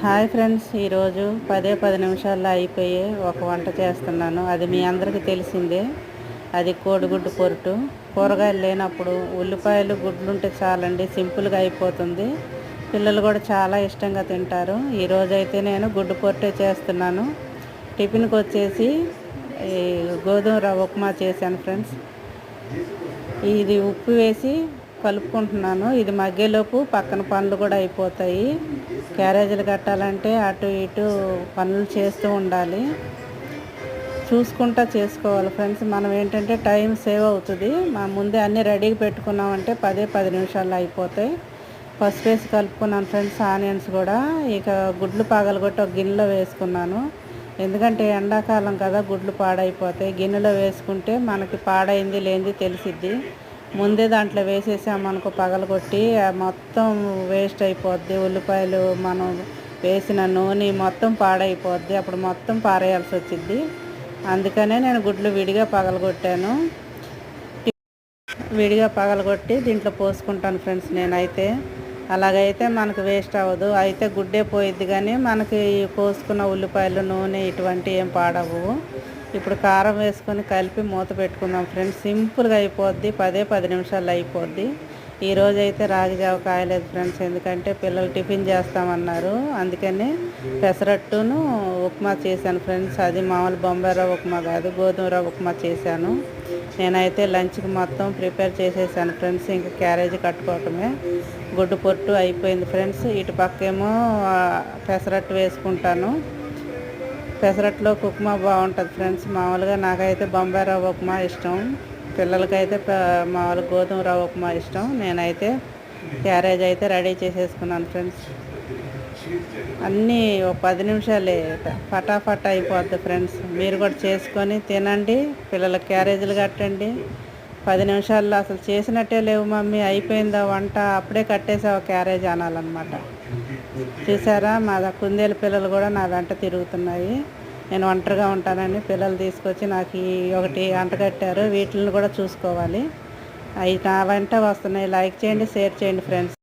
Hi friends, ఈరోజు 10 నిమిషాల్లో అయిపోయే ఒక వంట చేస్తున్నాను. అది మీ అందరికీ తెలిసిందే. అది కోడిగుడ్డు పొరుటు. కూరగాయలు లేనప్పుడు ఉల్లిపాయలు గుడ్లు ఉంటే చాలండి, సింపుల్గా అయిపోతుంది. పిల్లలు కూడా చాలా ఇష్టంగా తింటారు. ఈరోజైతే నేను గుడ్డు పొరుటే చేస్తున్నాను. టిఫిన్కి వచ్చేసి ఈ గోధుమ రవ్వ ఉప్మా చేశాను ఫ్రెండ్స్. ఇది ఉప్పు వేసి కలుపుకుంటున్నాను. ఇది మగ్గేలోపు పక్కన పనులు కూడా అయిపోతాయి. క్యారేజీలు కట్టాలంటే అటు ఇటు పనులు చేస్తూ ఉండాలి, చూసుకుంటా చేసుకోవాలి ఫ్రెండ్స్. మనం ఏంటంటే టైం సేవ్ అవుతుంది. మనం ముందే అన్నీ రెడీగా పెట్టుకున్నామంటే 10 నిమిషాల్లో అయిపోతాయి. పసుపు వేసి కలుపుకున్నాను ఫ్రెండ్స్. ఆనియన్స్ కూడా ఇక గుడ్లు పగలగొట్టి ఒక గిన్నెలో వేసుకున్నాను. ఎందుకంటే ఎండాకాలం కదా, గుడ్లు పాడైపోతాయి. గిన్నెలో వేసుకుంటే మనకి పాడైంది లేనిది తెలిసిద్ది. ముందే దాంట్లో వేసేసామనుకో పగలగొట్టి మొత్తం వేస్ట్ అయిపోద్ది. ఉల్లిపాయలు మనం వేసిన నూనె మొత్తం పాడైపోద్ది. అప్పుడు మొత్తం పారేయాల్సి వచ్చిద్ది. అందుకనే నేను గుడ్లు విడిగా పగలగొట్టాను. విడిగా పగలగొట్టి దీంట్లో పోసుకుంటాను ఫ్రెండ్స్. నేనైతే అలాగైతే మనకు వేస్ట్ అవ్వదు. అయితే గుడ్డే పోయిద్ది, కానీ మనకి పోసుకున్న ఉల్లిపాయలు నూనె ఇటువంటి ఏం పాడవు. ఇప్పుడు కారం వేసుకొని కలిపి మూత పెట్టుకుందాం ఫ్రెండ్స్. సింపుల్గా అయిపోద్ది. 10 నిమిషాల్లో అయిపోద్ది. ఈరోజు అయితే రాగి జావ కాయలేదు ఫ్రెండ్స్, ఎందుకంటే పిల్లలు టిఫిన్ చేస్తామన్నారు. అందుకని పెసరట్టును ఉప్మా చేశాను ఫ్రెండ్స్. అది మామూలు బొంబాయి రవ్వ ఉప్మా కాదు, గోధుమ రవ్వ ఉప్మా చేశాను. నేనైతే లంచ్కి మొత్తం ప్రిపేర్ చేసేసాను ఫ్రెండ్స్. ఇంకా క్యారేజీ కట్టుకోవటమే. గుడ్డు పొట్టు అయిపోయింది ఫ్రెండ్స్. ఇటు పక్కేమో పెసరట్టు వేసుకుంటాను. పెసరట్లో ఉప్మా బాగుంటుంది ఫ్రెండ్స్. మామూలుగా నాకైతే బొంబాయి రవ్వ ఉప్మా ఇష్టం, పిల్లలకైతే మామూలు గోధుమ రవ్వ ఉప్మా ఇష్టం. నేనైతే క్యారేజ్ అయితే రెడీ చేసేసుకున్నాను ఫ్రెండ్స్. అన్నీ ఒక 10 నిమిషాలే, ఫటాఫట్ అయిపోద్ది ఫ్రెండ్స్. మీరు కూడా చేసుకొని తినండి, పిల్లల క్యారేజీలు కట్టండి. 10 నిమిషాల్లో అసలు చేసినట్టే లేవు మమ్మీ, అయిపోయిందా వంట, అప్పుడే కట్టేసావు క్యారేజ్ అనాలన్నమాట. చూసారా, మా కుందేలు పిల్లలు కూడా నా వెంట తిరుగుతున్నాయి. నేను ఒంటరిగా ఉంటానని పిల్లలు తీసుకొచ్చి నాకు ఒకటి వంట కట్టారు. వీటిని కూడా చూసుకోవాలి. అవి నా వెంట వస్తున్నాయి. లైక్ చేయండి, షేర్ చేయండి ఫ్రెండ్స్.